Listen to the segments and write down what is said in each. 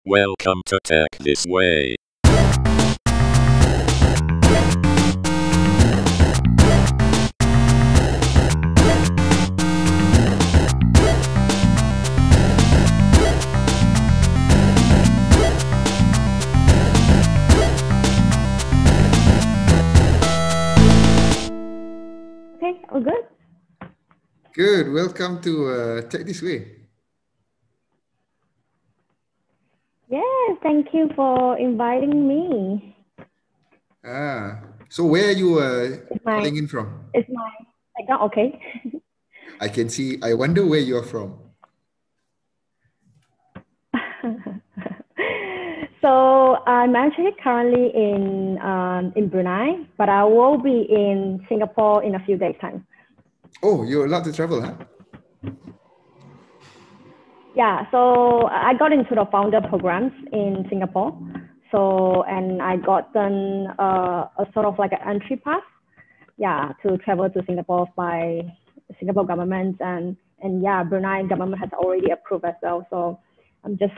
Welcome to Tech This Way. Okay, all good? Good. Welcome to Tech This Way. Yes, thank you for inviting me. So where are you Is my calling in from? background okay? I can see. I wonder where you are from. So I'm actually currently in Brunei, but I will be in Singapore in a few days' time. Oh, you're allowed to travel, huh? Yeah, so I got into the founder programs in Singapore. So, and I gotten a sort of like an entry pass, yeah, to travel to Singapore by Singapore government, and yeah, Brunei government has already approved as well. So I'm just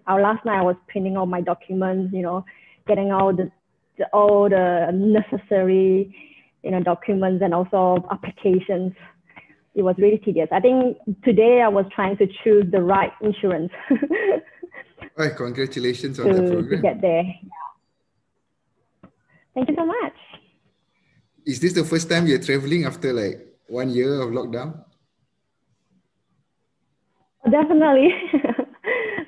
last night I was printing all my documents, getting all the necessary, documents and also applications. It was really tedious. I think today I was trying to choose the right insurance All right, congratulations on the to program. get there. Thank you so much. Is this the first time you're traveling after like 1 year of lockdown? Definitely.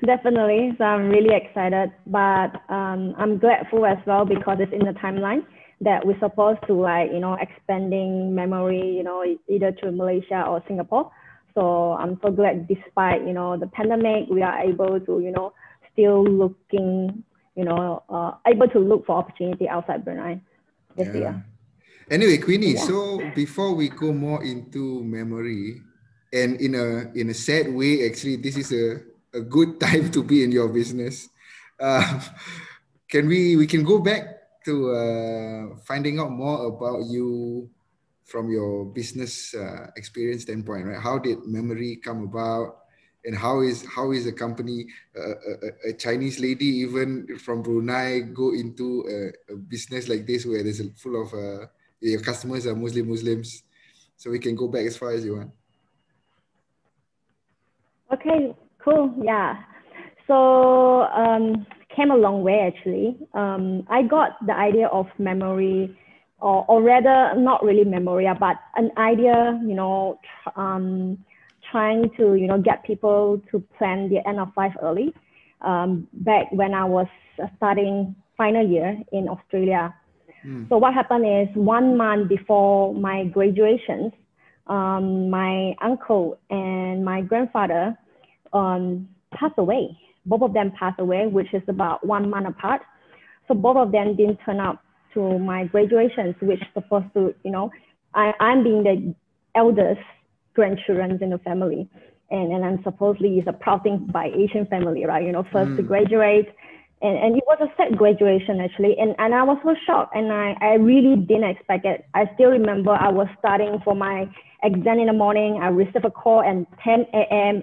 Definitely. So I'm really excited, but I'm grateful as well because it's in the timeline that we're supposed to expanding Memori, either to Malaysia or Singapore. So I'm so glad despite, the pandemic, we are able to, still looking, able to look for opportunity outside Brunei this year. Anyway, Queenie, Yeah. so before we go more into Memori, and in a sad way, actually, this is a good time to be in your business. We can go back to finding out more about you from your business experience standpoint, right? How did Memori come about, and how is a company, a Chinese lady even from Brunei, go into a business like this where there's full of your customers are mostly Muslims? So we can go back as far as you want. Okay, cool. Yeah. So came a long way actually. I got the idea of Memori, or rather not really Memoria, but an idea, trying to, get people to plan the end of life early. Back when I was studying final year in Australia. So what happened is 1 month before my graduations, my uncle and my grandfather passed away. Both of them passed away, which is about 1 month apart. So both of them didn't turn up to my graduations, which supposed to, I'm being the eldest grandchildren in the family. And I'm supposedly is a proud thing by Asian family, right? First to graduate. And it was a sad graduation actually. And I was so shocked, and I really didn't expect it. I still remember I was studying for my exam in the morning. I received a call at 10 a.m.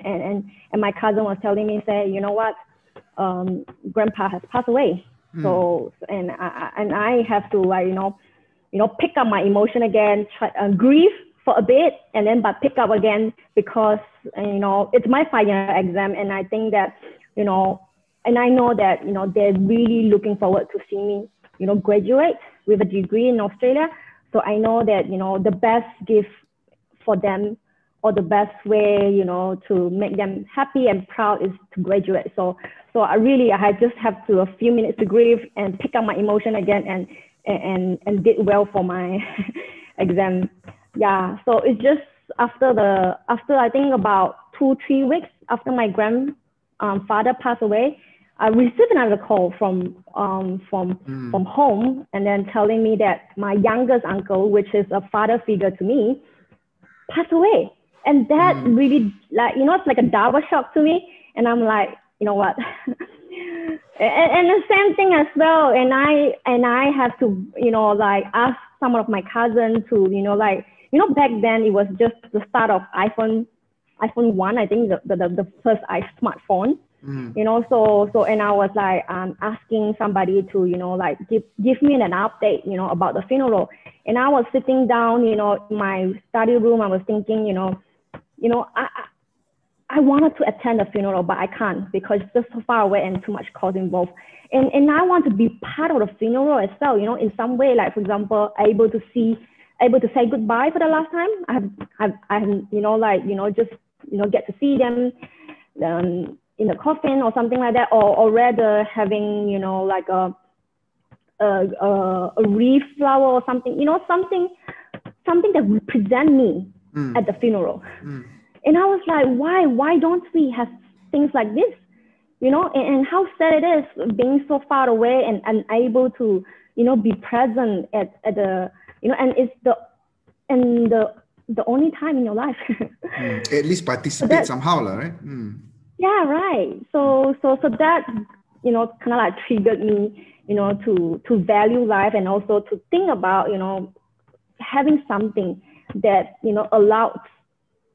And my cousin was telling me, say, you know what, grandpa has passed away. So, and I have to pick up my emotion again, grieve for a bit, and then but pick up again because, it's my final exam. And I think that, and I know that, they're really looking forward to see me, graduate with a degree in Australia. So I know that, the best gift for them, or the best way, to make them happy and proud, is to graduate. So I just have to a few minutes to grieve and pick up my emotion again, and did well for my exam. Yeah. So it's just after I think about 2-3 weeks after my grandfather passed away, I received another call from home, and then telling me that my youngest uncle, which is a father figure to me, passed away. And that really, it's like a double shock to me. And I'm like, you know what? and the same thing as well. And I have to, ask some of my cousins to, back then it was just the start of iPhone 1, I think the first smartphone. You know, so and I was like asking somebody to, you know, like give me an update, you know, about the funeral. And I was sitting down, you know, in my study room. I was thinking, you know, I wanted to attend the funeral, but I can't because it's just so far away and too much cost involved. And I want to be part of the funeral as well, you know, in some way, like for example, able to say goodbye for the last time. I have, you know, like, you know, just, you know, get to see them in the coffin or something like that, or rather having, you know, like a wreath flower or something, you know, something that represent me at the funeral. And I was like, why don't we have things like this? You know, and how sad it is being so far away and unable to, you know, be present at the, you know, and it's the only time in your life. At least participate somehow, right? Yeah, right. So that, you know, kind of like triggered me, you know, to value life and also to think about, you know, having something that, you know, allows,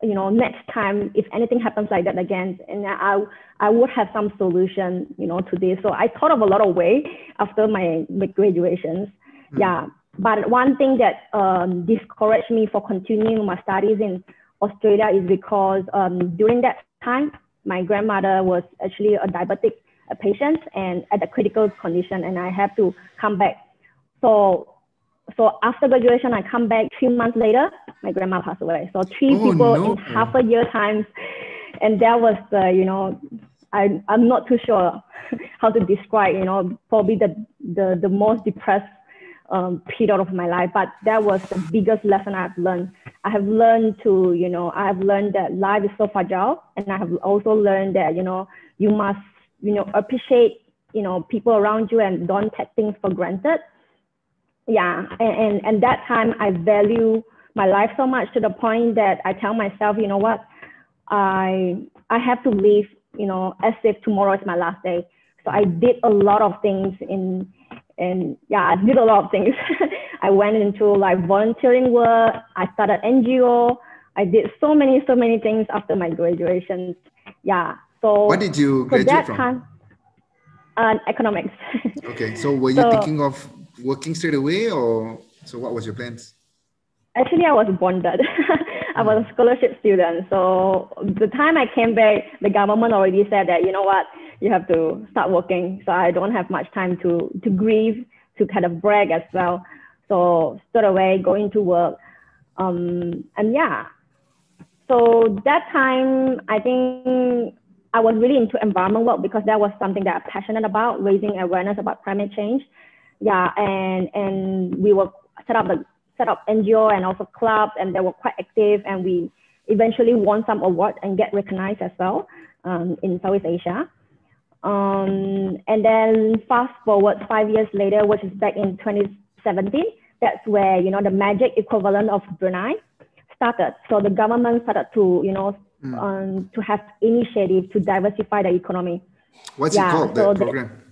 you know, next time if anything happens like that again, and I would have some solution, you know, to this. So I thought of a lot of ways after my graduations. Yeah, but one thing that discouraged me for continuing my studies in Australia is because during that time my grandmother was actually a diabetic patient and at a critical condition, and I had to come back. So after graduation, I come back 3 months later, my grandma passed away. So three people in half a year times. And that was the, you know, I'm not too sure how to describe, you know, probably the most depressed period of my life. But that was the biggest lesson I've learned. I have learned to, you know, I have learned that life is so fragile. And I have also learned that, you know, you must, you know, appreciate, you know, people around you and don't take things for granted. Yeah, and that time I value my life so much to the point that I tell myself, you know what, I have to live, you know, as if tomorrow is my last day. So I did a lot of things I did a lot of things. I went into like volunteering work. I started NGO. I did so many things after my graduation. Yeah. So what did you graduate from? Economics. Okay. So were you thinking of working straight away, or so what was your plans? Actually, I was bonded. I was a scholarship student. So the time I came back, the government already said that, you know what, you have to start working. So I don't have much time to grieve, to kind of brag as well. So straight away going to work. And yeah, so that time, I think I was really into environment work because that was something that I'm passionate about, raising awareness about climate change. Yeah, and we were set up NGO and also clubs, and they were quite active, and we eventually won some awards and get recognized as well in Southeast Asia. And then fast forward 5 years later, which is back in 2017, that's where, you know, the magic equivalent of Brunei started. So the government started to, you know, to have initiative to diversify the economy. What's it called, that program?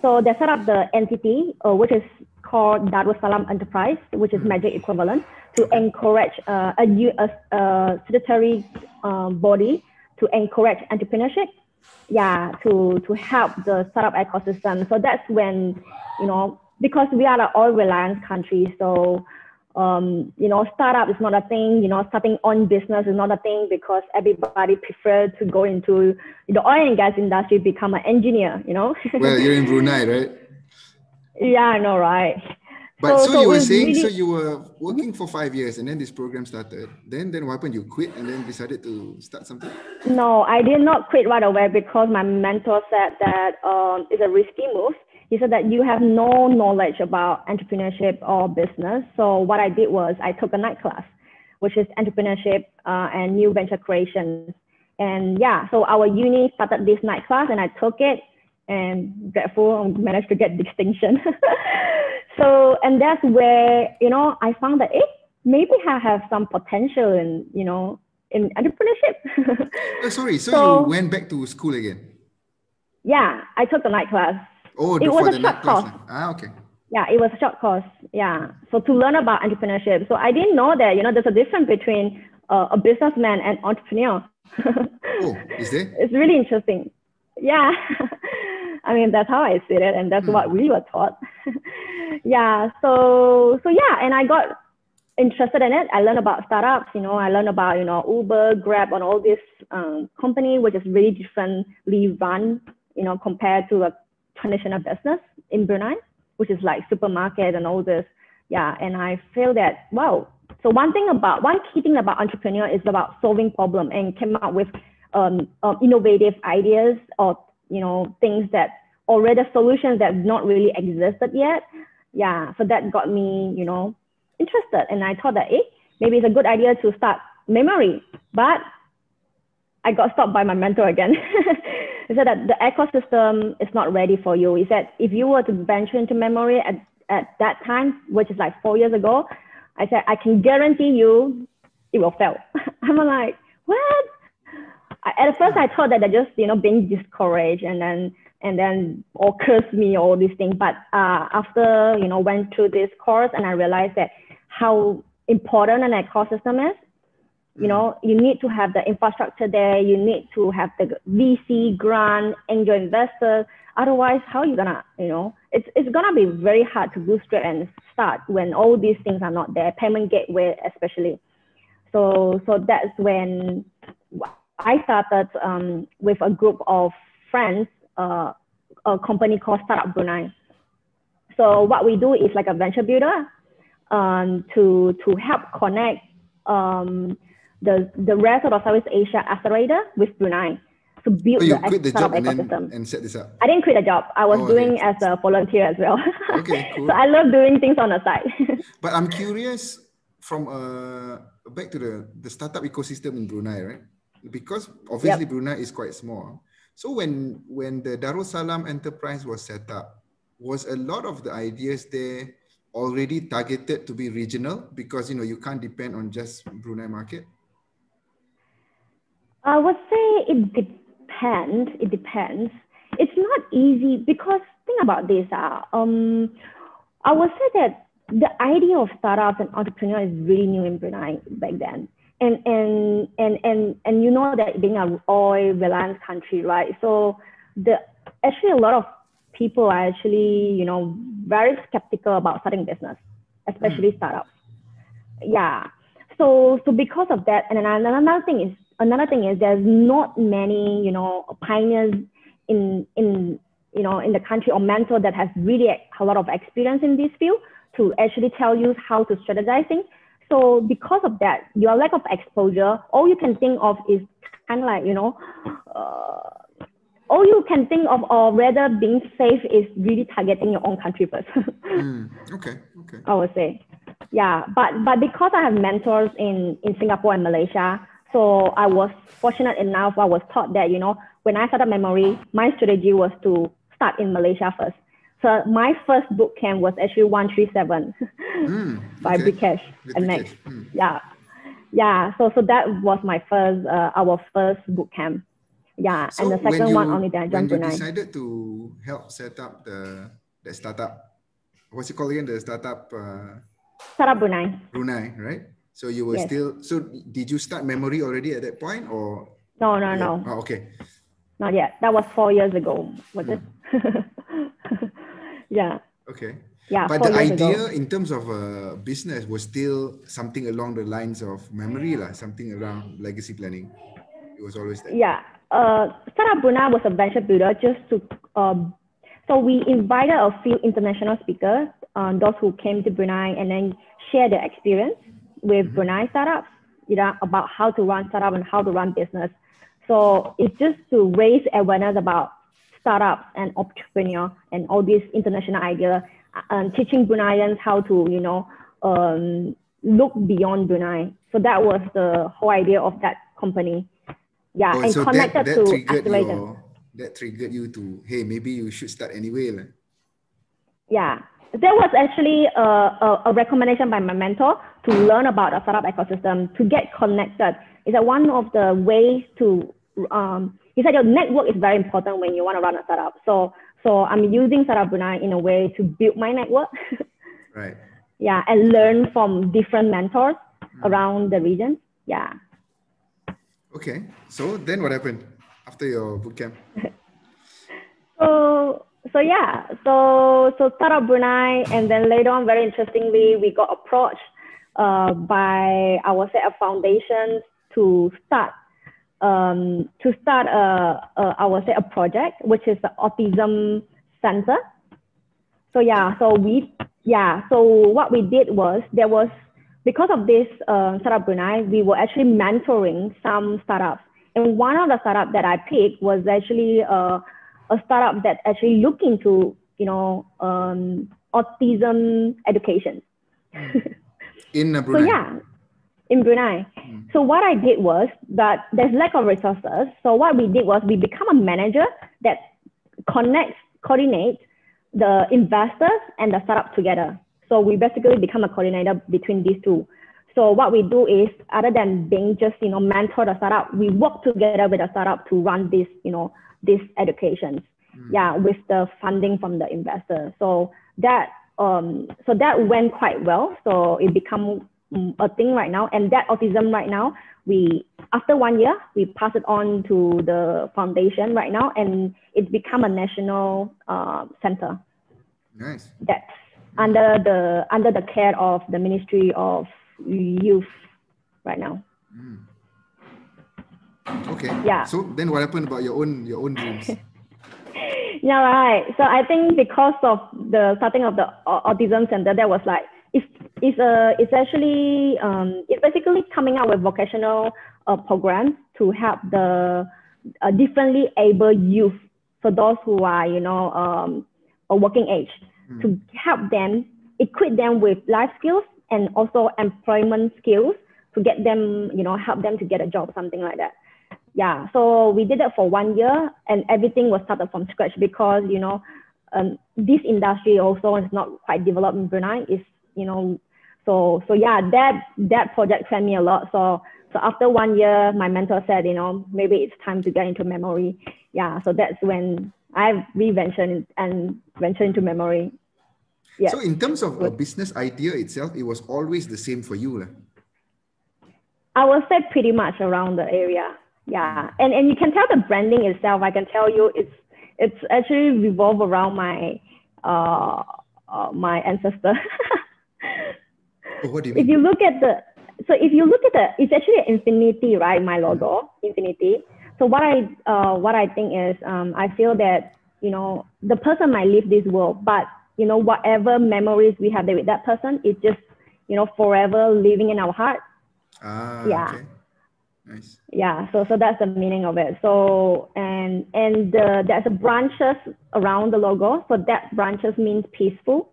So they set up the entity, which is called Darussalam Enterprise, which is magic equivalent, to encourage a statutory body to encourage entrepreneurship. Yeah, to help the startup ecosystem. So that's when, you know, because we are an oil-reliant country, so you know, startup is not a thing, you know, starting on business is not a thing because everybody prefers to go into the oil and gas industry, become an engineer, you know. Well, you're in Brunei, right? Yeah, I know, right? But so you were saying, really... so you were working for 5 years and then this program started. Then what happened? You quit and then decided to start something? No, I did not quit right away because my mentor said that it's a risky move. He said that you have no knowledge about entrepreneurship or business. So what I did was I took a night class, which is entrepreneurship and new venture creation. And yeah, so our uni started this night class and I took it, and grateful managed to get distinction. So, and that's where, you know, I found that maybe I have some potential in, you know, in entrepreneurship. Oh, sorry, so you went back to school again? Yeah, I took the night class. Oh, it was a short course. Okay. Yeah, it was a short course. Yeah, so to learn about entrepreneurship. So I didn't know that, you know, there's a difference between a businessman and entrepreneur. Oh, is there? It's really interesting. Yeah. I mean, that's how I see it, and that's what we were taught. Yeah. So yeah, and I got interested in it. I learned about startups. I learned about Uber, Grab, and all this company, which is really differently run, compared to a traditional business in Brunei, which is like supermarket and all this. Yeah, and I feel that wow. So one key thing about entrepreneur is about solving problem and came up with innovative ideas or things that already solutions that not really existed yet. Yeah, so that got me interested, and I thought that maybe it's a good idea to start Memori, but I got stopped by my mentor again. He said that the ecosystem is not ready for you. He said if you were to venture into Memori at that time, which is like 4 years ago, I said I can guarantee you it will fail. I'm like, what? At first I thought that they're just being discouraged and then or curse me or all these things. But after went through this course, and I realized that how important an ecosystem is. You need to have the infrastructure there. You need to have the VC grant, angel investors. Otherwise, how are you gonna, it's gonna be very hard to bootstrap and start when all these things are not there. Payment gateway, especially. So that's when I started with a group of friends, a company called Startup Brunei. So what we do is like a venture builder to help connect the rest of the Southeast Asia accelerator with Brunei to build you the quit the startup job ecosystem. and set this up? I didn't quit the job. I was doing as a volunteer as well. Okay, cool. So I love doing things on the side. But I'm curious from back to the startup ecosystem in Brunei, right? Because obviously Brunei is quite small. So when the Darussalam enterprise was set up, was a lot of the ideas there already targeted to be regional because you can't depend on just Brunei market? I would say it depends. It depends. It's not easy because think about this. I would say that the idea of startups and entrepreneur is really new in Brunei back then. And you know that being an oil reliant country, right? So actually a lot of people are actually very skeptical about starting business, especially startups. Yeah. So because of that, and another thing is there's not many pioneers in the country or mentor that has really a lot of experience in this field to actually tell you how to strategize things. So because of that, your lack of exposure, all you can think of is kind of like all you can think of, or rather being safe, is really targeting your own country first. Okay. I would say. Yeah, but because I have mentors in Singapore and Malaysia, so I was fortunate enough. I was taught that when I started Memori, my strategy was to start in Malaysia first. So my first boot camp was actually 137 by Bcash and Next. Yeah. So that was my first our first boot camp. Yeah, so and the second one only that when you Brunei. decided to help set up the startup, what's it called again? The startup. Startup Brunei. Brunei, right? So you were still. So did you start Memori already at that point, or? No. Oh, okay. Not yet. That was 4 years ago. Was it? Yeah. Okay. Yeah. But the idea in terms of business was still something along the lines of Memori, something around legacy planning. It was always there. Yeah. Startup Brunei was a venture builder just to. So we invited a few international speakers, those who came to Brunei, and then share their experience with Brunei startups, about how to run startup and how to run business. So it's just to raise awareness about startups and entrepreneur and all these international ideas, teaching Bruneians how to, look beyond Brunei. So that was the whole idea of that company. Yeah, and so connected that to triggered that triggered you to, hey, maybe you should start anyway. Yeah, there was actually a recommendation by my mentor to learn about a startup ecosystem, to get connected. Is that one of the ways to, he said your network is very important when you want to run a startup. So I'm using Startup Brunei in a way to build my network. Right. Yeah, and learn from different mentors around the region. Yeah. Okay. So then what happened after your bootcamp? So Startup Brunei, and then later on, very interestingly, we got approached by, I would say, a foundation to start I would say, a project, which is the Autism Center. So what we did was, because of this Startup Brunei, we were actually mentoring some startups. And one of the startups that I picked was actually a startup that actually looked into, autism education. In Brunei? So in Brunei. So what I did was that there's lack of resources. So what we did was we become a manager that coordinates the investors and the startup together. So we basically become a coordinator between these two. So what we do is, other than being just, mentor the startup, we work together with the startup to run this, this education. With the funding from the investor. So that went quite well. So it become a thing right now. And that autism right now, after 1 year, we pass it on to the foundation right now, and it's become a national center. Nice. That's under the care of the Ministry of Youth right now. Okay. Yeah. So then what happened about your own dreams? Yeah, right. So I think because of the starting of the autism center, that was like, it's basically coming out with vocational programs to help the differently able youth, for those who are, a working age, to help them, equip them with life skills and also employment skills to get them, help them to get a job, something like that. Yeah, so we did that for 1 year, and everything was started from scratch because, this industry also is not quite developed in Brunei. That project trained me a lot. So after 1 year, my mentor said, maybe it's time to get into Memori. Yeah, so that's when I ventured into Memori. Yes. So in terms of a business idea itself, it was always the same for you, I would say pretty much around the area. Yeah, and you can tell the branding itself. I can tell you it's actually revolved around my my ancestor. What do you mean? If you look at it's actually an infinity, right? My logo, infinity. So what I think is, I feel that, the person might leave this world, but whatever memories we have with that person is just, forever living in our heart. Okay. Nice. Yeah, so that's the meaning of it. So there's a branches around the logo. So that branches means peaceful.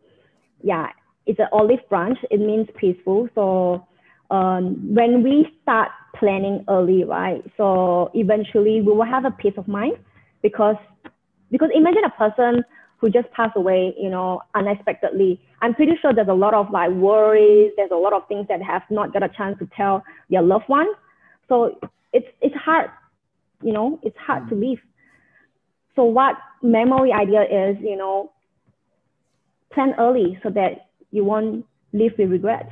Yeah, it's an olive branch. It means peaceful. So when we start planning early, right? So eventually we will have a peace of mind, because imagine a person who just passed away, unexpectedly. I'm pretty sure there's a lot of worries. There's a lot of things that have not got a chance to tell their loved one. So it's hard, it's hard to live. So what Memori idea is, plan early so that you won't live with regrets.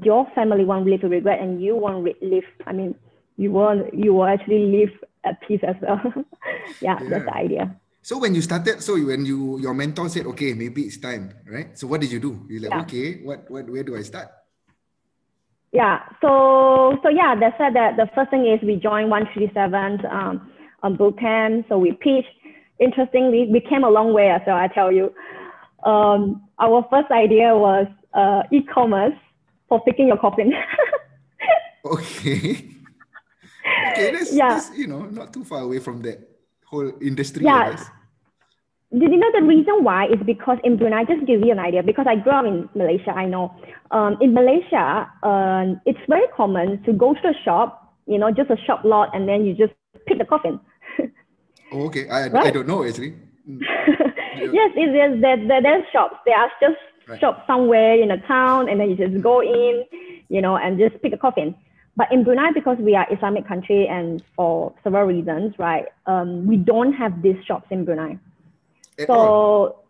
Your family won't live with regret, and you won't live. I mean, you will actually live at peace as well. That's the idea. So when you started, your mentor said, okay, maybe it's time, right? So what did you do? You're like, okay, where do I start? Yeah, so they said that the first thing is we joined 137 boot camp. So we pitched. Interestingly, we came a long way as well, I tell you. Our first idea was e-commerce for picking your coffin. Okay. Okay, that's not too far away from that whole industry, I guess. Did you know the reason why is because in Brunei, just to give you an idea, because I grew up in Malaysia, I know. In Malaysia, it's very common to go to a shop, just a shop lot, and then you just pick the coffin. Okay, I don't know actually. Yes, there's shops. There are just shops somewhere in a town, and then you just go in, and just pick a coffin. But in Brunei, because we are Islamic country, and for several reasons, right, we don't have these shops in Brunei. At all,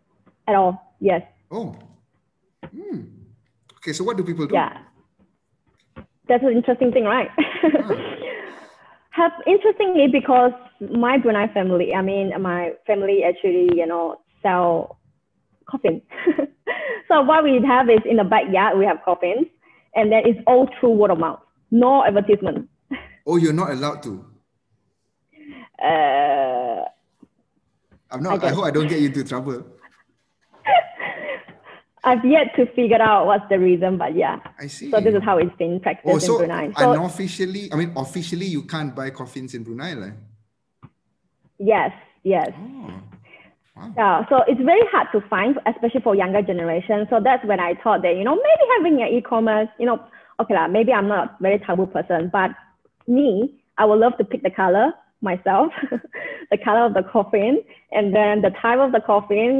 yes. Oh. Okay, so what do people do? Yeah. That's an interesting thing, right? Interestingly, because my Brunei family, my family actually, sell coffins. So what we have is in the backyard, we have coffins, and then it's all through word of mouth, no advertisement. Oh, you're not allowed to? I hope I don't get you into trouble. I've yet to figure out what's the reason, but yeah. I see. So this is how it's been practiced in Brunei. So unofficially, officially you can't buy coffins in Brunei, like? Yes. Oh, wow. Yeah, so it's very hard to find, especially for younger generation. So that's when I thought that, maybe having an e-commerce, okay, maybe I'm not a very taboo person, but me, I would love to pick the color myself, the color of the coffin, and then the type of the coffin,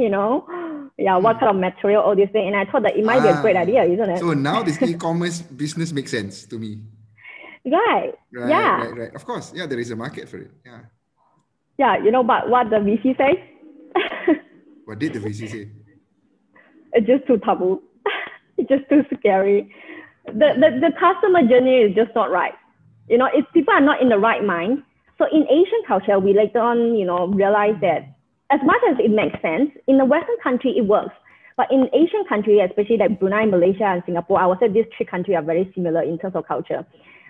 what kind of material, all these things. And I thought that it might be a great idea, isn't it? So now this e-commerce business makes sense to me. Right. Yeah. Right. Of course. Yeah, there is a market for it. Yeah. Yeah, but what the VC says? What did the VC say? It's just too taboo. It's just too scary. The customer journey is just not right. If people are not in the right mind. So in Asian culture, we later on, realize that as much as it makes sense, in the Western country, it works. But in Asian country, especially like Brunei, Malaysia, and Singapore, I would say these three countries are very similar in terms of culture.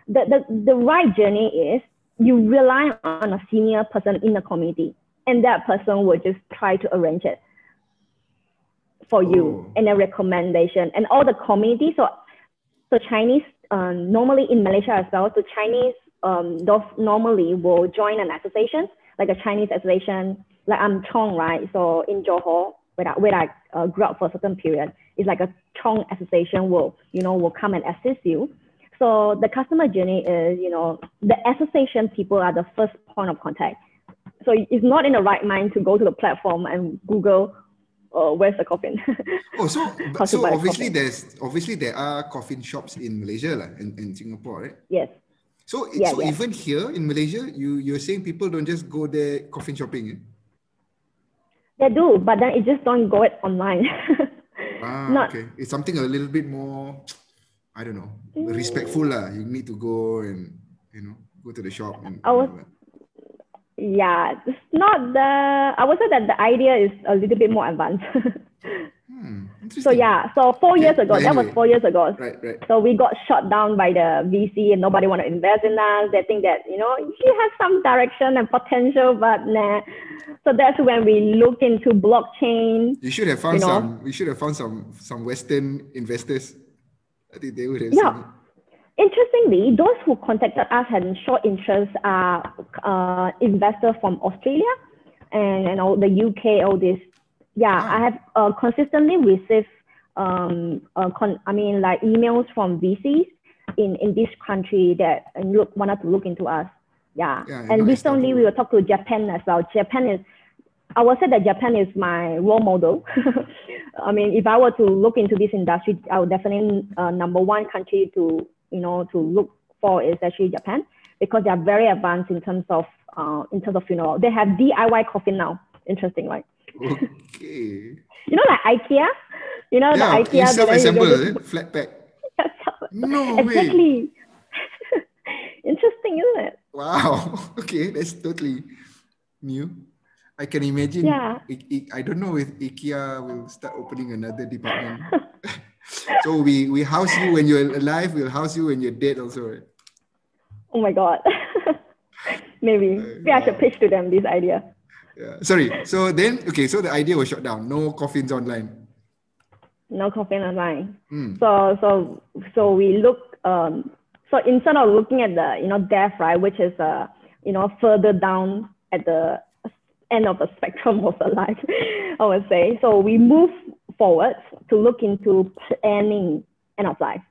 The right journey is you rely on a senior person in the community, and that person will just try to arrange it for you and a recommendation. And all the community, so Chinese, normally in Malaysia as well, so Chinese, those normally will join an association, like a Chinese association, like I'm Chong, right? So in Johor, where I grew up for a certain period, it's like a Chong association will come and assist you. So the customer journey is, the association people are the first point of contact. So it's not in the right mind to go to the platform and Google, where's the coffin? So obviously there are coffin shops in Malaysia and Singapore, right? Yes. So even here in Malaysia, you're saying people don't just go there coffin shopping? Eh? They do, but then it just don't go it online. Okay. It's something a little bit more, I don't know, respectful lah. You need to go and go to the shop and yeah, it's not I would say that the idea is a little bit more advanced. So 4 years ago, that was 4 years ago. Right. So we got shut down by the VC and nobody want to invest in us. They think that, you have some direction and potential, but nah. So that's when we look into blockchain. You should have found we should have found some Western investors. I think they would have seen it. Interestingly, those who contacted us had short interest are investors from Australia and the UK, all this. Yeah, I have consistently received like emails from VCs in this country that wanted to look into us. Yeah and recently we will talk to Japan as well. I would say that Japan is my role model. If I were to look into this industry, I would definitely number one country to look for is actually Japan, because they are very advanced in terms of funeral. They have DIY coffin now. Interesting, right? Okay. Like IKEA. The IKEA. You self-assemble, flat pack. No way. Exactly. Interesting, isn't it? Wow. Okay, that's totally new. I can imagine. Yeah. I don't know if IKEA will start opening another department. So we house you when you're alive. We'll house you when you're dead also, right? Oh my God. Maybe I should pitch to them this idea. Yeah. Sorry. So then, so the idea was shut down. No coffins online. No coffin online. So we look. So instead of looking at the death, right, which is further down at the end of the spectrum of the life, I would say. So we move forward to look into planning end of life.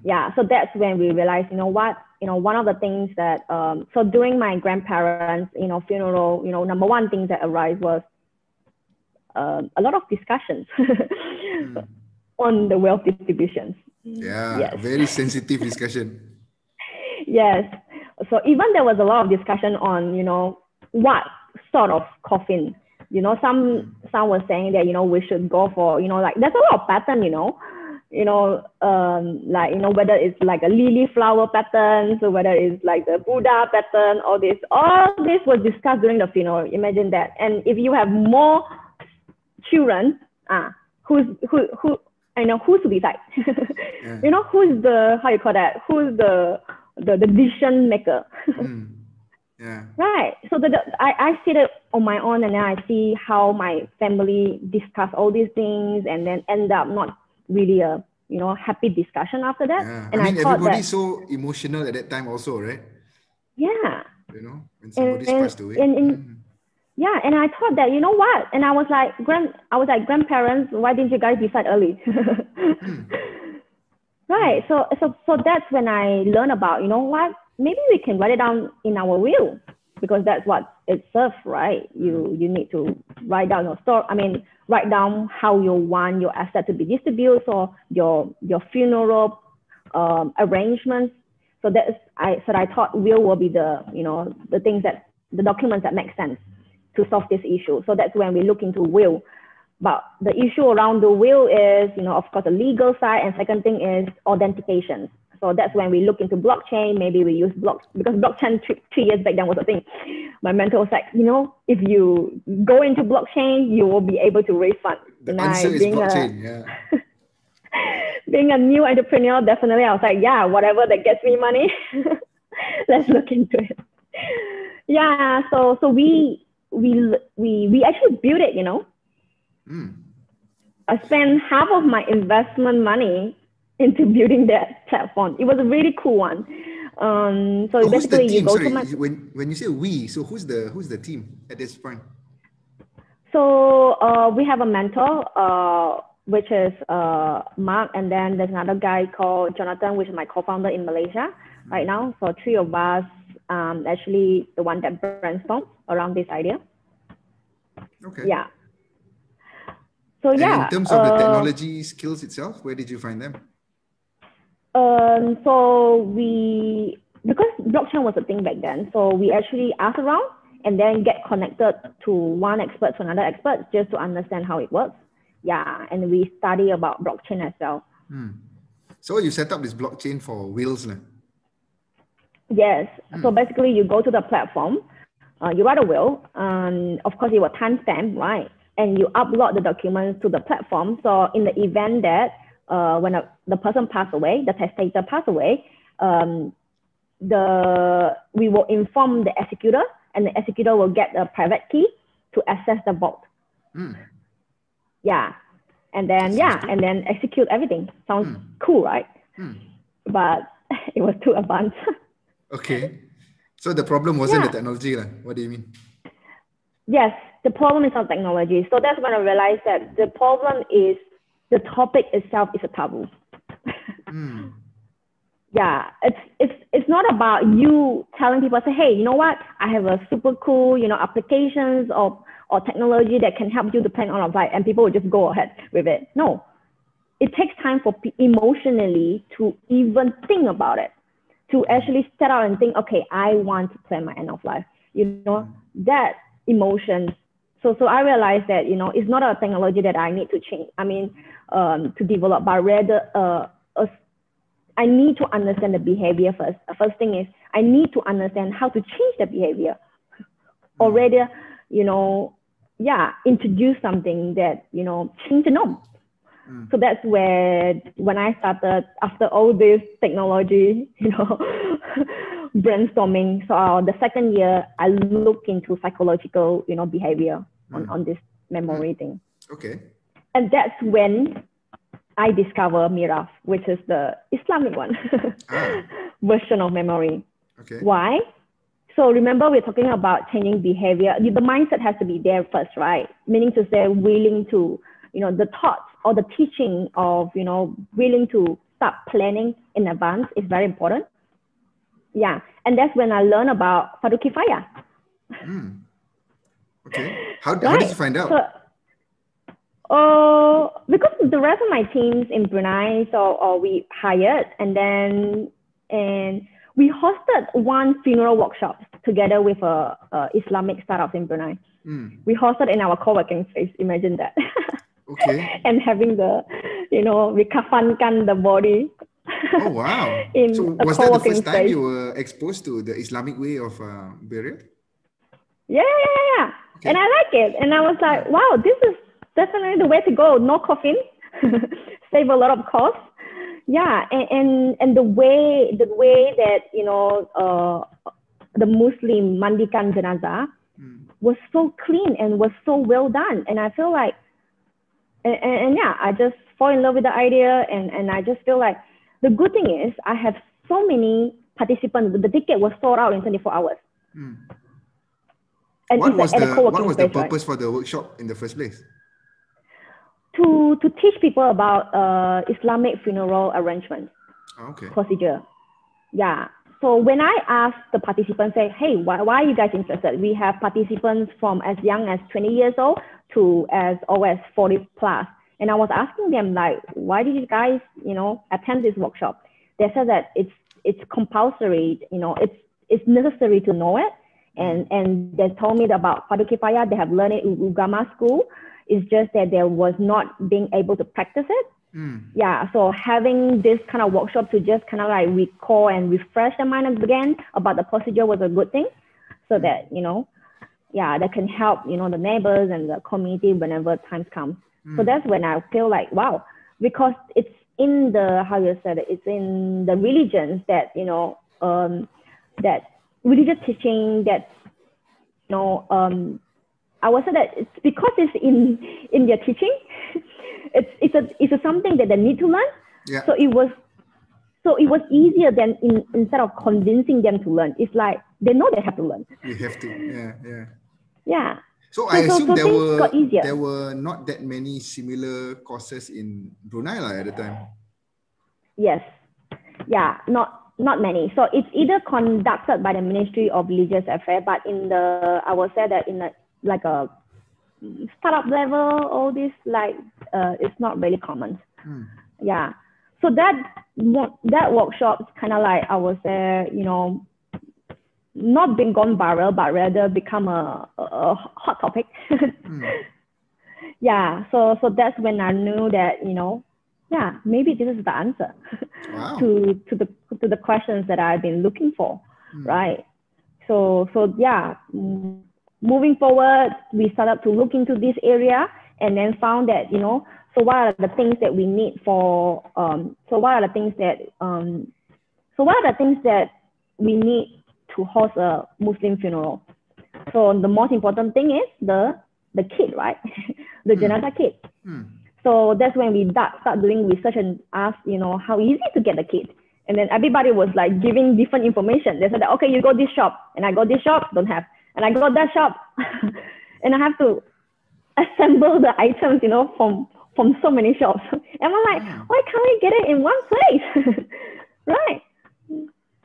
Yeah, so that's when we realized, one of the things that, so during my grandparents, funeral, number one thing that arose was a lot of discussions on the wealth distributions. Yeah, yes. Very sensitive discussion. Yes. So even there was a lot of discussion on, what sort of coffin, some were saying that, we should go for, like there's a lot of pattern, whether it's like a lily flower pattern, so whether it's like the Buddha pattern, all this was discussed during the funeral. Imagine that. And if you have more children, who's to decide? Yeah. Who's the, how you call that? Who's the decision maker? Yeah. Right. So I see it on my own, and then I see how my family discuss all these things, and then end up not really a happy discussion after that. Yeah. And I mean, everybody's so emotional at that time also, right? Yeah. When somebody's passed away. Yeah, and I thought that, what? And I was like, grandparents, why didn't you guys decide early? Right. So that's when I learned about, what? Maybe we can write it down in our will, because that's what it serves, right? You need to write down write down how you want your asset to be distributed, or your funeral arrangements. So I thought will be the the documents that make sense to solve this issue. So that's when we look into will. But the issue around the will is, of course, the legal side, and second thing is authentication. So that's when we look into blockchain. Maybe we use because blockchain 3 years back then was a thing. My mentor was like, if you go into blockchain, you will be able to raise funds. The answer is blockchain, yeah. Being a new entrepreneur, definitely, I was like, yeah, whatever that gets me money, let's look into it. Yeah, so we actually built it, I spent half of my investment money into building that platform. It was a really cool one. So basically, you go to my. When you say we, so who's the team at this point? So we have a mentor, which is Mark, and then there's another guy called Jonathan, which is my co-founder in Malaysia right now. So 3 of us, actually the one that brainstormed around this idea. Okay. Yeah. So in terms of the technology skills itself, where did you find them? So because blockchain was a thing back then, so we actually asked around and then get connected to one expert to another expert just to understand how it works. Yeah, and we study about blockchain as well. So you set up this blockchain for wills, lah? Yes. So basically, you go to the platform, you write a will, of course, it will timestamp, right? And you upload the documents to the platform. So in the event that when the person passed away, the testator passed away, we will inform the executor, and the executor will get a private key to access the vault. Yeah, and then and then execute everything. Sounds cool, right? But it was too advanced. Okay, so the problem wasn't the technology, lah. What do you mean? Yes, the problem is not technology. So that's when I realized that the problem is the topic itself is a taboo. Yeah, it's not about you telling people, say, hey, you know what? I have a super cool, applications or technology that can help you to plan all of that, and people will just go ahead with it. No, it takes time for emotionally to even think about it, to actually set out and think, okay, I want to plan my end of life. That emotion. So I realized that, it's not a technology that I need to change. To develop, but rather, I need to understand the behavior first. The first thing is I need to understand how to change the behavior, or rather, introduce something that, change the norm. So that's where, when I started, after all this technology, brainstorming. So the second year, I looked into psychological, behavior on this memory thing. Okay. And that's when I discovered Miraf, which is the Islamic one version of memory. Okay. Why? So remember, we're talking about changing behavior. The mindset has to be there first, right? Meaning to say, willing to, the thoughts or the teaching of, willing to start planning in advance is very important. Yeah. And that's when I learned about Fardu Kifaya. Okay. How did you find out? Because the rest of my teams in Brunei, we hired, and we hosted one funeral workshop together with Islamic startups in Brunei. We hosted in our co-working space. Imagine that. Okay. And having we kafankan the body. Oh, wow. In So a was that the co-working first time space. you were exposed to the Islamic way of burial? Yeah. Okay. And I like it. And I was like, wow, this is definitely the way to go. No coffin, save a lot of cost. Yeah, and the way that the Muslim mandikan jenazah was so clean and was so well done, and I feel like, and yeah, I just fall in love with the idea, and I just feel like the good thing is I have so many participants. The ticket was sold out in 24 hours. And what was the space, purpose right? for the workshop in the first place? To teach people about Islamic funeral arrangement procedure. Yeah. So when I asked the participants, say, hey, why are you guys interested? We have participants from as young as 20 years old to as old as 40 plus. And I was asking them, like, why did you guys, attend this workshop? They said that it's compulsory, it's necessary to know it. And they told me about Fardu Kifayah. They have learned it in Ugama school. It's just that they was not being able to practice it. Yeah, so having this kind of workshop to just kind of like recall and refresh their mind again about the procedure was a good thing. So that, that can help, the neighbors and the community whenever times come. So that's when I feel like, wow, because it's in the, how you said it, it's in the religions that, that religious teaching that, I would say that it's because it's in their teaching. It's a something that they need to learn. Yeah. So it was easier than instead of convincing them to learn. It's like they know they have to learn. You have to. Yeah. Yeah. So I assume there were not that many similar courses in Brunei at the time. Yes. Yeah. Not many. So it's either conducted by the Ministry of Religious Affairs, but I would say that in a startup level, all this it's not really common. Yeah. So that workshop is kind of like, I would say, not being gone viral, but rather become a hot topic. Yeah. So that's when I knew that, maybe this is the answer to the questions that I've been looking for, right? So yeah. Moving forward, we started to look into this area and then found that, so what are the things that we need for, so what are the things that we need to host a Muslim funeral? So the most important thing is the kit, right? The janazah kit. So that's when we start doing research and ask, how easy to get the kit. And then everybody was like giving different information. They said that, okay, you go this shop, and I go this shop, don't have. And I got that shop and I have to assemble the items, from so many shops. And I'm like, why can't we get it in one place? Right.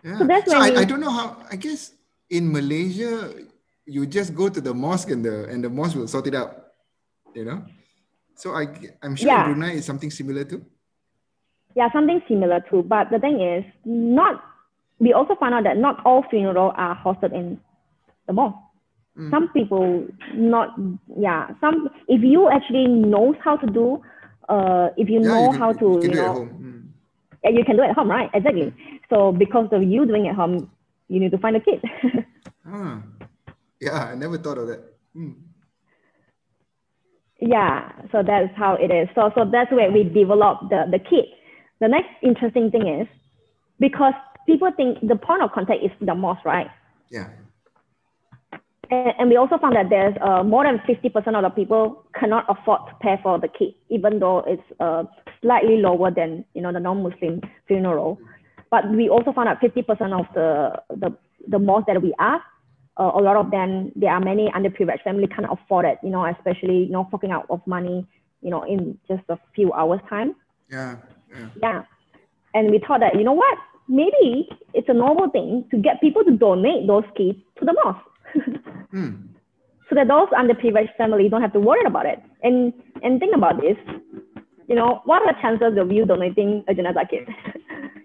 Yeah. So that's when I don't know how, I guess in Malaysia, you just go to the mosque and the mosque will sort it out, So I'm sure in Brunei it's something similar too. Yeah, something similar too. But the thing is, we also found out that not all funerals are hosted in the mosque. Some people if you actually knows how to do, if you know how to, you can do it at home. Yeah, you can do it at home, right? Exactly. So because of you doing it at home, you need to find a kit. Yeah, I never thought of that. Yeah, so that's how it is. So that's where we developed the kit. The next interesting thing is, because people think the point of contact is the mosque, right? Yeah. And we also found that there's more than 50% of the people cannot afford to pay for the kit, even though it's slightly lower than the non-Muslim funeral. But we also found out 50% of the mosques that we asked, a lot of them, there are many underprivileged families can't afford it, especially forking out of money, in just a few hours time. Yeah. And we thought that maybe it's a normal thing to get people to donate those kits to the mosque. So that those underprivileged families don't have to worry about it. And think about this, what are the chances of you donating a janazah kit?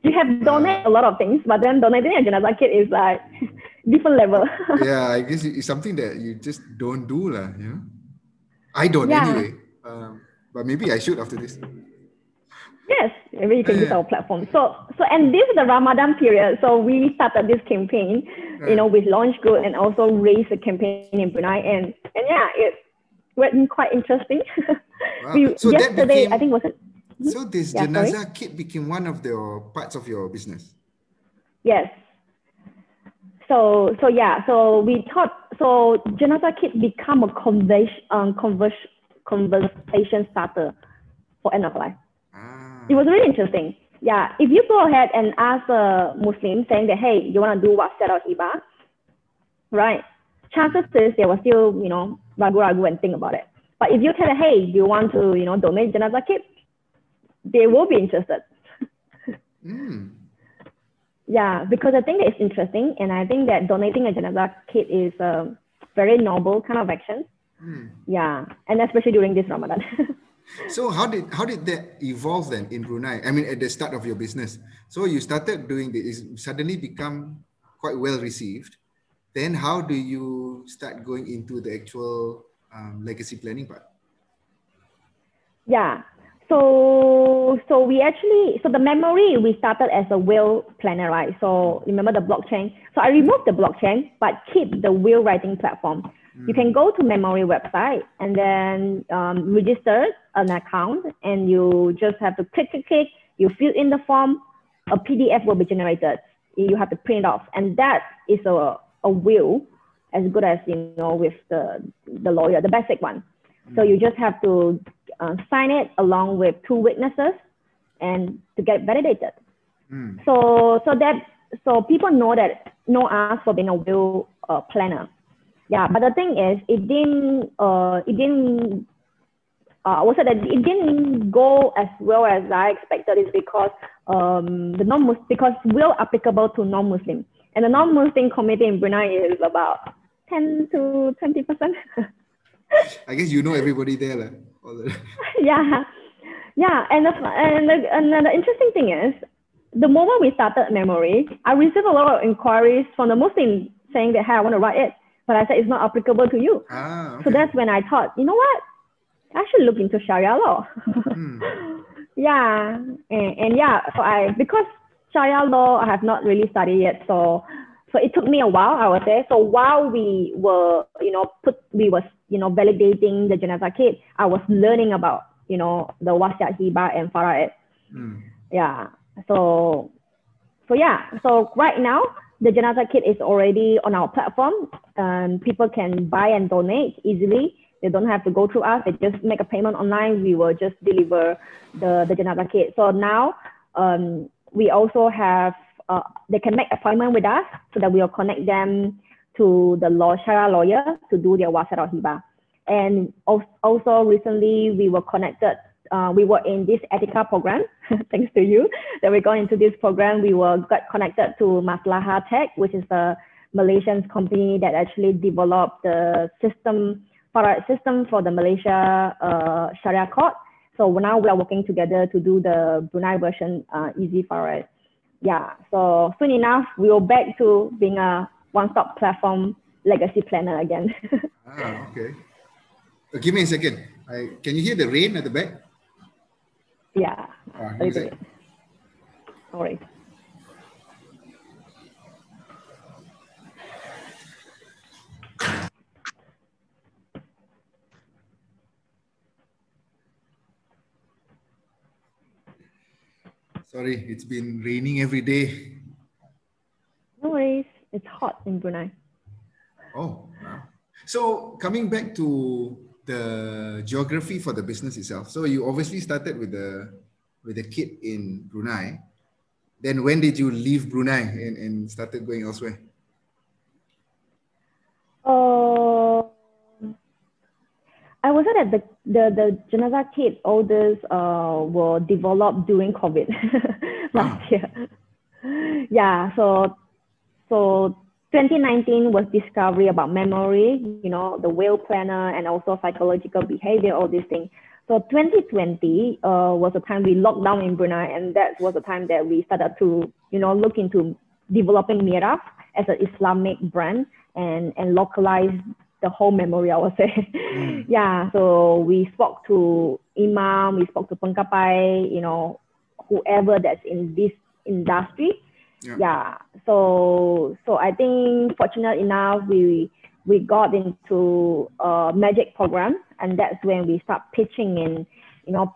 You have donated a lot of things, but then donating a janazah kit is like different level. Yeah, I guess it's something that you just don't do, I don't anyway. But maybe I should after this. Yes, maybe you can use our platform. And this is the Ramadan period. So we started this campaign, with Launch Good and also raised a campaign in Brunei. And yeah, it went quite interesting. Wow. So yesterday, I think was it? So this Janazah kit became one of the parts of your business. Yes. So we thought, Janazah kit become a conversation starter for end of life. It was really interesting. Yeah, if you go ahead and ask a Muslim saying that, hey, you want to do wasiat or hibah, right? Chances is they will still, ragu and think about it. But if you tell them, hey, do you want to, donate Janazah kit? They will be interested. Yeah, because I think that it's interesting, and I think that donating a Janazah kit is a very noble kind of action. Yeah, and especially during this Ramadan. So how did that evolve then in Brunei? I mean, at the start of your business. So you started doing this, suddenly become quite well received. Then how do you start going into the actual legacy planning part? Yeah. So the Memori, we started as a will planner, right? So remember the blockchain. So I removed the blockchain, but keep the will writing platform. You can go to Memori website and then register an account, and you just have to click. You fill in the form, a PDF will be generated. You have to print off, and that is a will as good as with the lawyer, the basic one. So you just have to sign it along with 2 witnesses, and to get validated. So people know us for being a will planner. Yeah, but the thing is, it didn't go as well as I expected. Is because because will applicable to non-Muslim, and the non-Muslim community in Brunei is about 10 to 20%. I guess everybody there. Yeah, and the interesting thing is, the moment we started Memori, I received a lot of inquiries from the Muslims saying that, hey, I want to write it. But I said, it's not applicable to you. Okay. So that's when I thought, you know what? I should look into Sharia law. Yeah. And yeah, because Sharia law, I have not really studied yet. So it took me a while, I would say. So while we were, validating the Janazah kit, I was learning about, the wasiat, hibah, and faraid. Yeah. So right now, the Janazah kit is already on our platform. People can buy and donate easily. They don't have to go through us. They just make a payment online. We will just deliver the Janazah kit. So now we also have, they can make appointment with us so that we will connect them to the Sharia lawyer to do their wasiat or hibah. And also recently we were connected. We were in this Etika program, thanks to you, that we got into this program. We got connected to Maslaha Tech, which is a Malaysian company that actually developed the system for the Malaysia Sharia court. So now we are working together to do the Brunei version easy faraid. Yeah, so soon enough, we will back to being a one-stop platform legacy planner again. Okay. Give me a second. Can you hear the rain at the back? Yeah. Music. All right. Sorry, it's been raining every day. No worries. It's hot in Brunei. Oh, wow. So coming back to the geography for the business itself. So you obviously started with the kit in Brunei. Then when did you leave Brunei and started going elsewhere? I was at the Janazah kit, all this were developed during COVID last year. Yeah, so 2019 was discovery about Memori, the will planner, and also psychological behavior, all these things. So 2020 was the time we locked down in Brunei, and that was the time that we started to, look into developing Miraf as an Islamic brand and localize the whole Memori, I would say. Yeah, so we spoke to Imam, we spoke to Pengkapai, whoever that's in this industry. Yeah. So I think fortunate enough, we got into a magic program, and that's when we start pitching in,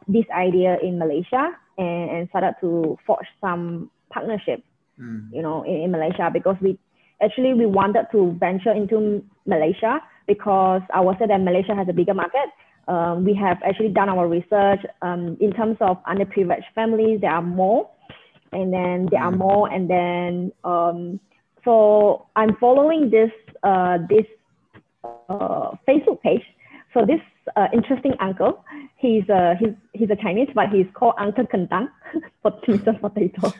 this idea in Malaysia, and started to forge some partnership, in Malaysia, because we wanted to venture into Malaysia, because I would say that Malaysia has a bigger market. We have actually done our research in terms of underprivileged families. There are more, and then so I'm following this Facebook page. So this interesting uncle, he's a Chinese, but he's called Uncle Kentang for Mr. Potato.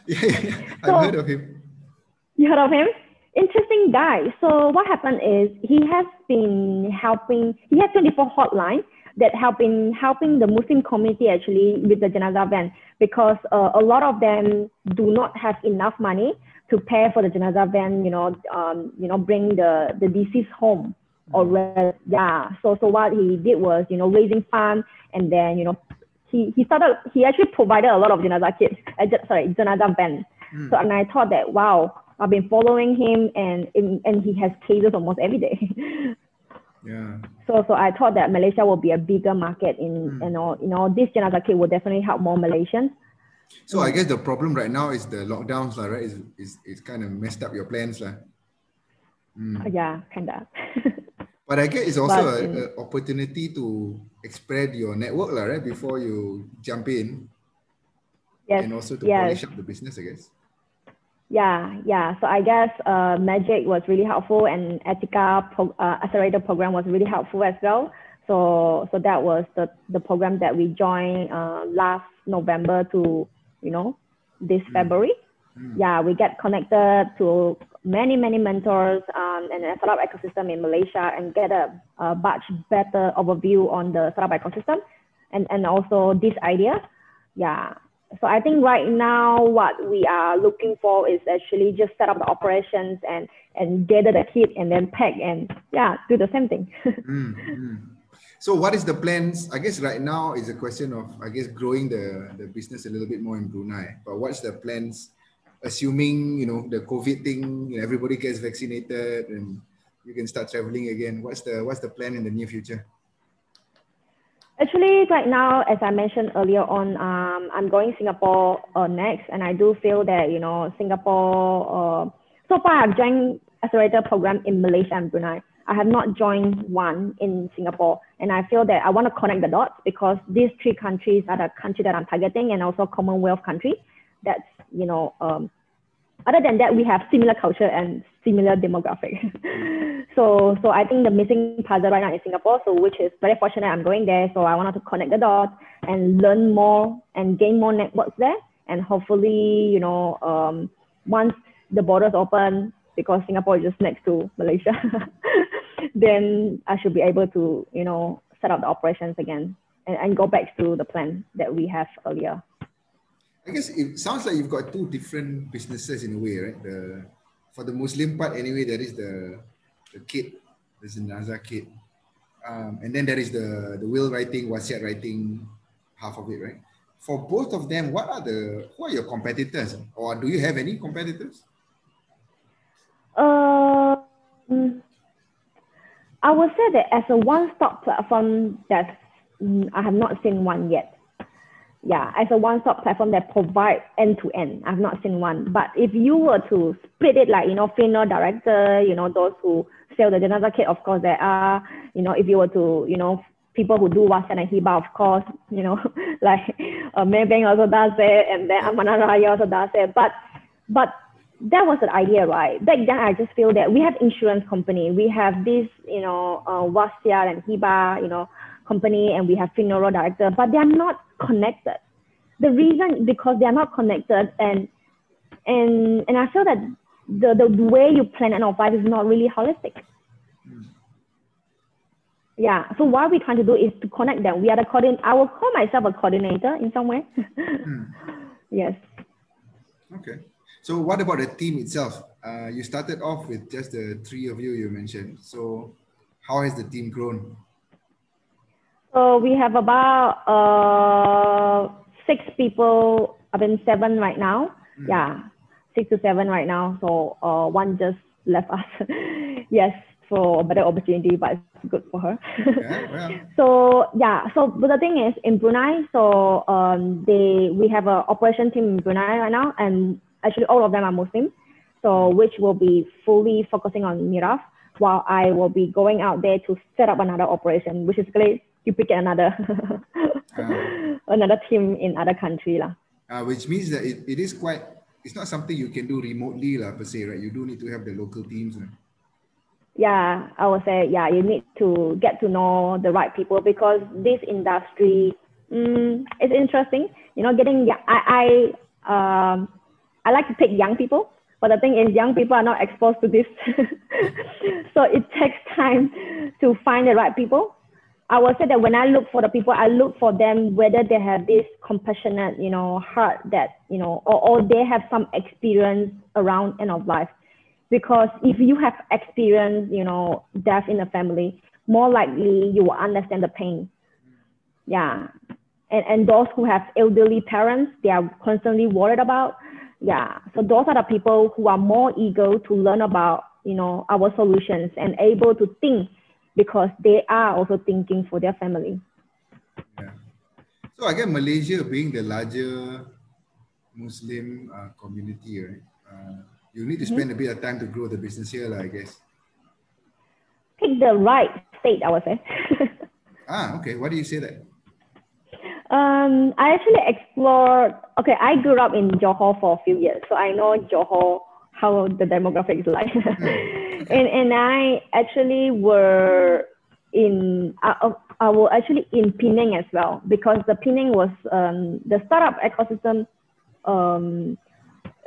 I've heard of him. You heard of him? Interesting guy. So what happened is he has been helping. He has 24 hotline that helping the Muslim community actually with the janazah van, because a lot of them do not have enough money to pay for the janazah van. Bring the deceased home. So what he did was, raising funds, and then he actually provided a lot of janazah kits. Janazah van. So, and I thought that, wow, I've been following him, and he has cases almost every day. Yeah. So I thought that Malaysia will be a bigger market in, this janazah kit will definitely help more Malaysians. So I guess the problem right now is the lockdowns, right? It's kind of messed up your plans, lah. Yeah, kind of. But I guess it's also an opportunity to expand your network, lah, right? Before you jump in. Yes. And also to polish up the business, I guess. Yeah. So I guess Magic was really helpful, and Etika Accelerator program was really helpful as well. So that was the program that we joined last November to this February. Yeah, we get connected to many mentors and a startup ecosystem in Malaysia, and get a much better overview on the startup ecosystem, and also this idea. Yeah. So I think right now what we are looking for is actually just set up the operations and gather the kit, and then pack, and do the same thing. So what is the plans? I guess right now is a question of, growing the business a little bit more in Brunei. But what's the plans, assuming, the COVID thing, everybody gets vaccinated and you can start traveling again? What's the plan in the near future? Actually, right now, as I mentioned earlier on, I'm going Singapore next, and I do feel that, Singapore, so far I've joined Accelerator program in Malaysia and Brunei. I have not joined one in Singapore, and I feel that I want to connect the dots, because these three countries are the country that I'm targeting, and also Commonwealth country. That's, other than that, we have similar culture and similar demographic. So I think the missing puzzle right now is Singapore, so which is very fortunate I'm going there. So I wanted to connect the dots and learn more and gain more networks there. And hopefully, once the borders open, because Singapore is just next to Malaysia, then I should be able to, set up the operations again and go back to the plan that we have earlier. I guess it sounds like you've got two different businesses in a way, right? For the Muslim part, anyway, there is the kit, the janazah kit, and then there is the will writing, wasiat writing, half of it, right? For both of them, who are your competitors, or do you have any competitors? I would say that as a one-stop platform, that I have not seen one yet. Yeah, as a one-stop platform that provides end-to-end, I've not seen one. But if you were to split it like, funeral director, those who sell the janazah kit, of course there are, if you were to, people who do wasiat and hibah, of course, like Maybank also does it, and then Amanah Raya also does it. But that was the idea, right? Back then, I just feel that we have insurance company, we have this, wasiat and hibah, company, and we have funeral director, but they are not connected. The reason because they are not connected, and I feel that the way you plan N05 is not really holistic. Yeah. So what we're trying to do is to connect them. We are the I will call myself a coordinator in some way. Yes. Okay. So what about the team itself? You started off with just the three of you mentioned. So how has the team grown? So we have about 6 people I've been 7 right now. Yeah, 6 to 7 right now. So one just left us. Yes, for a better opportunity, but it's good for her. Yeah, well. So yeah, so but the thing is in Brunei, so we have an operation team in Brunei right now, and actually all of them are Muslim. So which will be fully focusing on Miraf, while I will be going out there to set up another operation, which is basically duplicate another another team in other country lah. Which means that it is quite, it's not something you can do remotely lah, per se, right? You do need to have the local teams. Right? Yeah, I would say, yeah, you need to get to know the right people, because this industry is interesting. You know, I like to pick young people, but the thing is young people are not exposed to this. So it takes time to find the right people. I would say that when I look for the people, I look for them whether they have this compassionate, you know, heart that, you know, or they have some experience around end of life. Because if you have experience, you know, death in the family, more likely you will understand the pain. Yeah. And those who have elderly parents, they are constantly worried about. Yeah. So those are the people who are more eager to learn about, you know, our solutions and able to think, because they are also thinking for their family. Yeah. So I guess Malaysia being the larger Muslim community, right? You need to spend a bit of time to grow the business here, I guess. Pick the right state, I would say. Okay. Why do you say that? I actually explored, okay, I grew up in Johor for a few years, so I know Johor, how the demographic is like. And I actually were in, I was actually in Penang as well, because the Penang was, the startup ecosystem,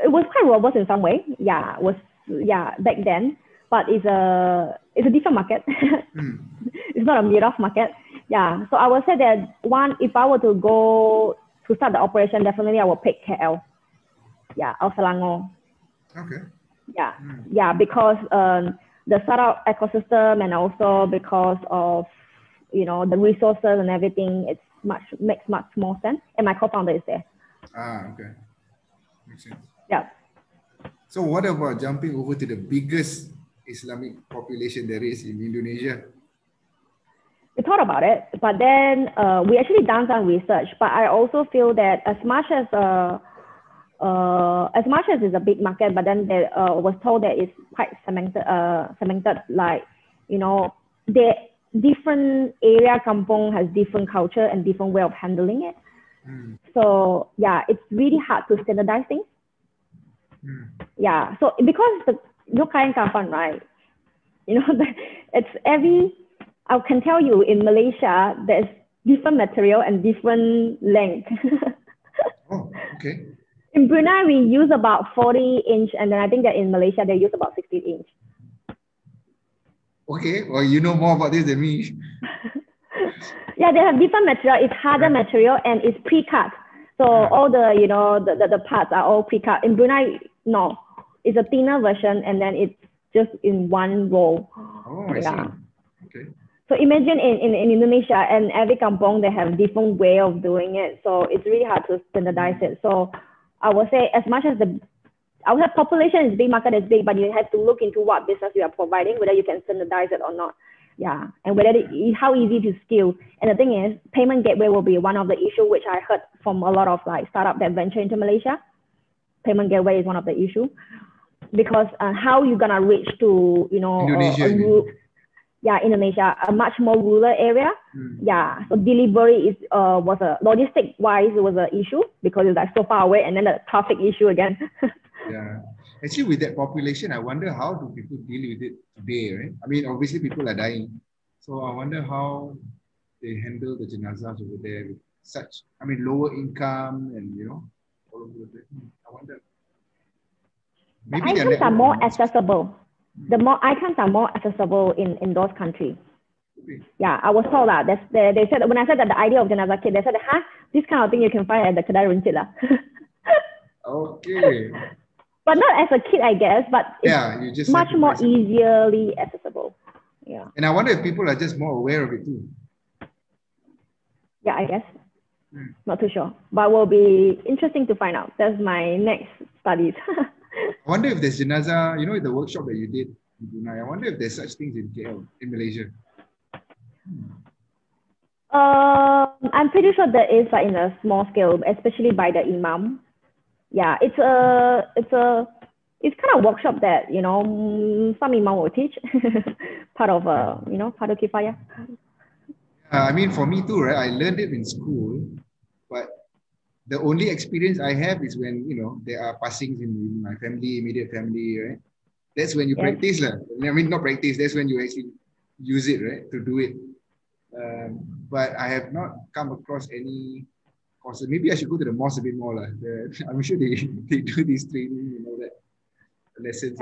it was quite robust in some way. Yeah, it was, yeah, back then, but it's a different market. It's not a Miraf market. Yeah, so I would say that if I were to go to start the operation, definitely I will pick KL. Yeah, or Selangor. Okay. Yeah, yeah, because the startup ecosystem, and also because of, you know, the resources and everything, makes much more sense. And my co-founder is there. Okay. Makes sense. Yeah. So what about jumping over to the biggest Islamic population there is in Indonesia? We thought about it, but then we actually done some research. But I also feel that as much as it's a big market, but then there was told that it's quite cemented, like, you know, the different area kampong has different culture and different way of handling it. So yeah, it's really hard to standardize things. Yeah, so because the kain kampung, right? You know, it's I can tell you in Malaysia, there's different material and different length. Oh, okay. In Brunei, we use about 40 inch, and then I think that in Malaysia, they use about 60 inch. Okay, well, you know more about this than me. Yeah, they have different material. It's harder material, and it's pre-cut. So all the, you know, the parts are all pre-cut. In Brunei, no, it's a thinner version, and then it's just in one roll. Oh, I see. Okay. So imagine in Indonesia, and every kampong, they have different way of doing it. So it's really hard to standardize it. So I would say, as much as our population is big, market is big, but you have to look into what business you are providing, whether you can standardize it or not. Yeah, and whether how easy to scale. And the thing is, payment gateway will be one of the issue, which I heard from a lot of like startup that venture into Malaysia. Payment gateway is one of the issue, because how you gonna reach to, you know, Indonesia, a much more rural area. Yeah, so delivery was a logistic wise, it was an issue because it's like so far away, and then the traffic issue again. Yeah, actually with that population, I wonder how do people deal with it today, right? I mean, obviously people are dying, so I wonder how they handle the janazas over there with such, I mean, lower income and, you know, all of that. I wonder. Maybe the icons are more accessible. The icons are more accessible in those countries. Okay. Yeah, I was told that. They said, when I said that the idea of janazah kit, they said, this kind of thing you can find at the kedai runcit lah. Okay. But not as a kid, I guess, but it's you just much more easily accessible. Yeah. And I wonder if people are just more aware of it too. Yeah, I guess. Not too sure, but will be interesting to find out. That's my next studies. I wonder if there's Jenazah, you know, the workshop that you did in Brunei. I wonder if there's such things in KL, in Malaysia. I'm pretty sure there is, like in a small scale, especially by the imam. Yeah, it's kind of workshop that, you know, some imam will teach, part of part of kifayah. I mean, for me too, right? I learned it in school, but the only experience I have is when, you know, there are passings in my family, immediate family, right? That's when you practice. I mean, not practice, that's when you actually use it, right? To do it. But I have not come across any courses. Maybe I should go to the mosque a bit more. I'm sure they do this training and all that. Lessons.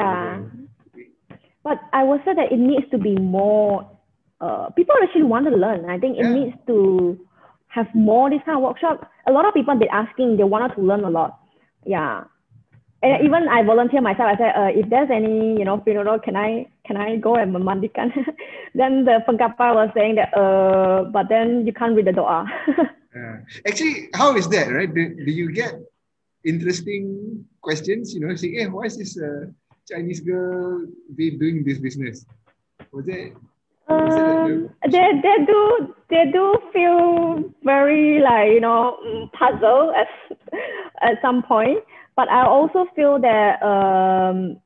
But I would say that it needs to be more, people actually want to learn. I think it needs to have more this kind of workshop. A lot of people, they're asking, they wanted to learn a lot. Yeah. And even I volunteer myself. I said, if there's any, you know, funeral, can I go and memandikan? Then the pengkapar was saying that, but then you can't read the doa. Actually, how is that, right? Do you get interesting questions? You know, saying, hey, why is this Chinese girl doing this business? Was it? They do feel very, like, you know, puzzled at some point. But I also feel that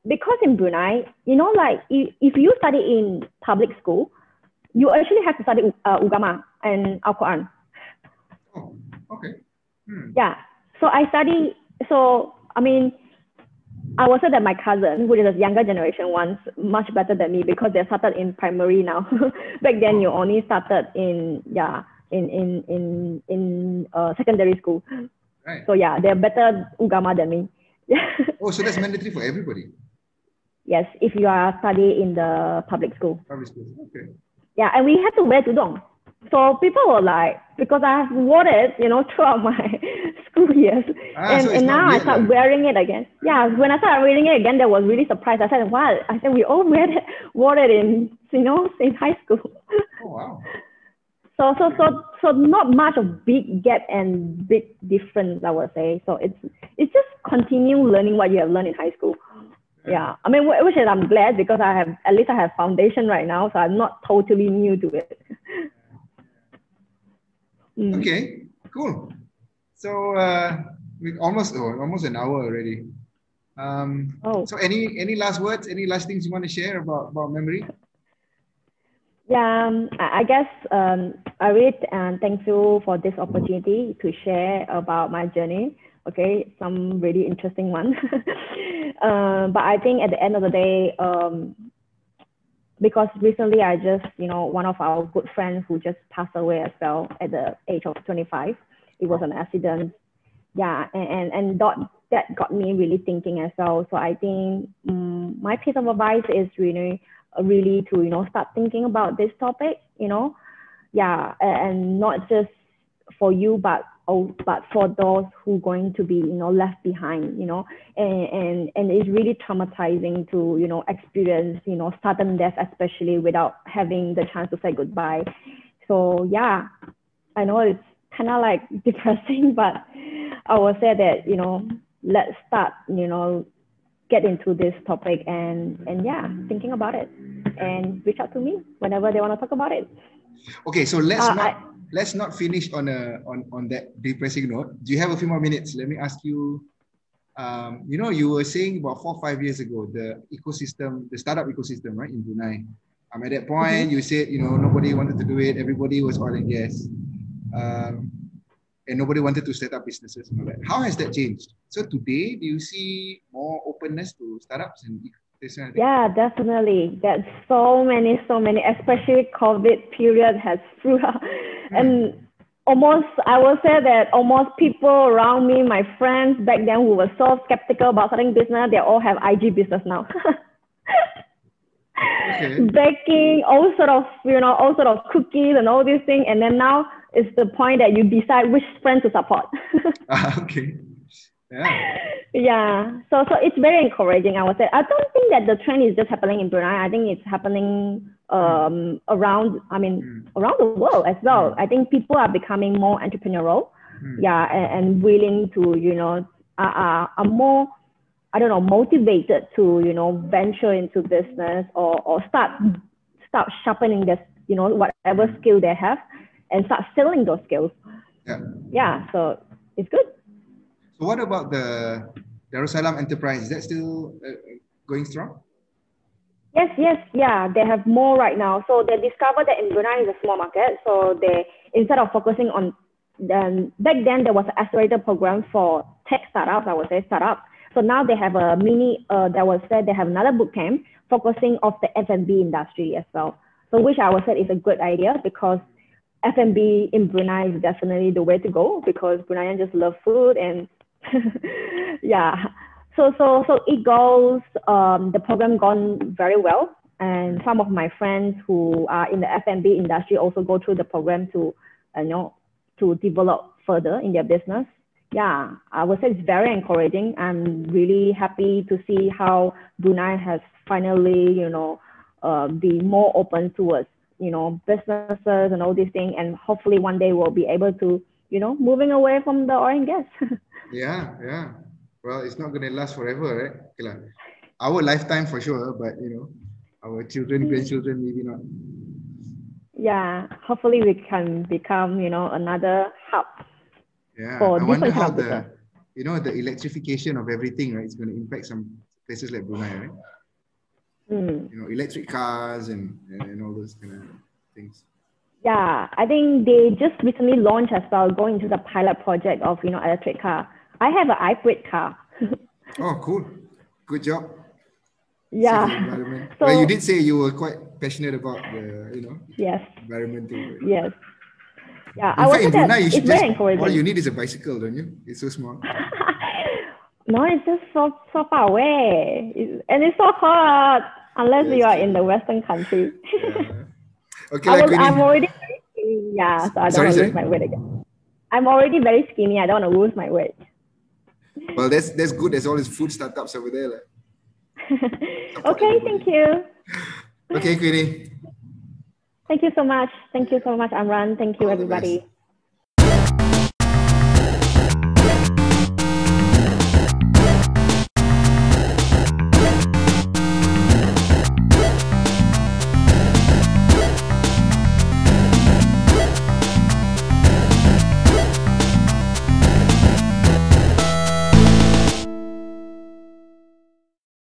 because in Brunei, you know, like if you study in public school, you actually have to study Ugama and Al-Quran. Oh, okay. Yeah. So I mean, I would say that my cousin, who is a younger generation, one's much better than me because they started in primary now. Back then, you only started in secondary school. Right. So yeah, they're better Ugama than me. Oh, so that's mandatory for everybody? Yes, if you are studying in the public school. Public school, okay. Yeah, and we had to wear tudong. So people were like, because I have worn it, you know, throughout my school years. And now I start wearing it again. Yeah, when I started wearing it again, they was really surprised. I said, wow, we all wore it in, you know, in high school. Oh, wow. So not much of big gap and big difference, I would say. So it's just continue learning what you have learned in high school. Yeah, I mean, which is I'm glad because at least I have foundation right now, so I'm not totally new to it. Okay, cool. So we almost an hour already. So any last words? Any last things you want to share about Memori? Yeah, I guess I really thank you for this opportunity to share about my journey. Okay, some really interesting one. But I think at the end of the day, because recently I just, you know, one of our good friends who just passed away as well at the age of 25. It was an accident. Yeah, and that got me really thinking as well. So I think my piece of advice is really to, you know, start thinking about this topic, you know, yeah, and not just for you, but for those who going to be, you know, left behind, you know, and it's really traumatizing to, you know, experience, you know, sudden death, especially without having the chance to say goodbye. So yeah, I know it's kind of like depressing, but I would say that, you know, let's start, you know, get into this topic and yeah, thinking about it, and reach out to me whenever they want to talk about it. Okay, so let's not finish on that depressing note. Do you have a few more minutes? Let me ask you. You know, you were saying about 4 or 5 years ago, the ecosystem, the startup ecosystem, right, in Brunei. At that point, you said, you know, nobody wanted to do it. Everybody was oil and gas. And nobody wanted to set up businesses and all that. How has that changed? So today, do you see more openness to startups and this kind of thing? Yeah, definitely. There's so many, especially COVID period has through out. And almost, I would say that almost people around me, my friends back then who were so skeptical about starting business, they all have IG business now. Baking, all sort of cookies and all these things. And then now it's the point that you decide which friend to support. Okay. Yeah. Yeah. So it's very encouraging, I would say. I don't think that the trend is just happening in Brunei. I think it's happening around the world as well. I think people are becoming more entrepreneurial. yeah, and willing to, you know, are more, I don't know, motivated to, you know, venture into business or start sharpening this, you know, whatever skill they have and start selling those skills. Yeah, so it's good. So what about the Darussalam Enterprise? Is that still going strong? Yes, yeah, they have more right now. So they discovered that in Brunei is a small market. So they, instead of focusing on, back then there was an accelerator program for tech startups, I would say startups. So now they have a mini, they have another boot camp focusing on the F&B industry as well. So which I would say is a good idea because F&B in Brunei is definitely the way to go because Bruneians just love food and yeah. So it goes, the program gone very well. And some of my friends who are in the F&B industry also go through the program to, you know, to develop further in their business. Yeah, I would say it's very encouraging. I'm really happy to see how Brunei has finally, you know, be more open towards, you know, businesses and all these things. And hopefully one day we'll be able to, you know, moving away from the oil and gas. Yeah. Well, it's not going to last forever, right? Okay, our lifetime for sure, but, you know, our children, grandchildren, maybe not. Yeah, hopefully we can become, you know, another hub. Yeah, I wonder how the electrification of everything, right, is going to impact some places like Brunei, right? You know, electric cars and all those kind of things. Yeah, I think they just recently launched as well, going into the pilot project of, you know, electric car. I have an hybrid car. Oh, cool. Good job. Yeah. Save the environment. So, well, you did say you were quite passionate about the, you know, yes, environment too. Right? Yes. Yeah, in fact, in Brunei, you should just, encouraging. all you need is a bicycle, don't you? It's so small. No, it's just so far away. And it's so hard unless you are in the Western country. Yeah. Okay, I'm already very skinny, yeah, so I don't want to lose my weight again. I'm already very skinny, I don't want to lose my weight. Well, that's good. There's all these food startups over there. Like. Okay, thank you. Okay, Queenie. Thank you so much. Thank you so much, Amran. Thank you, everybody.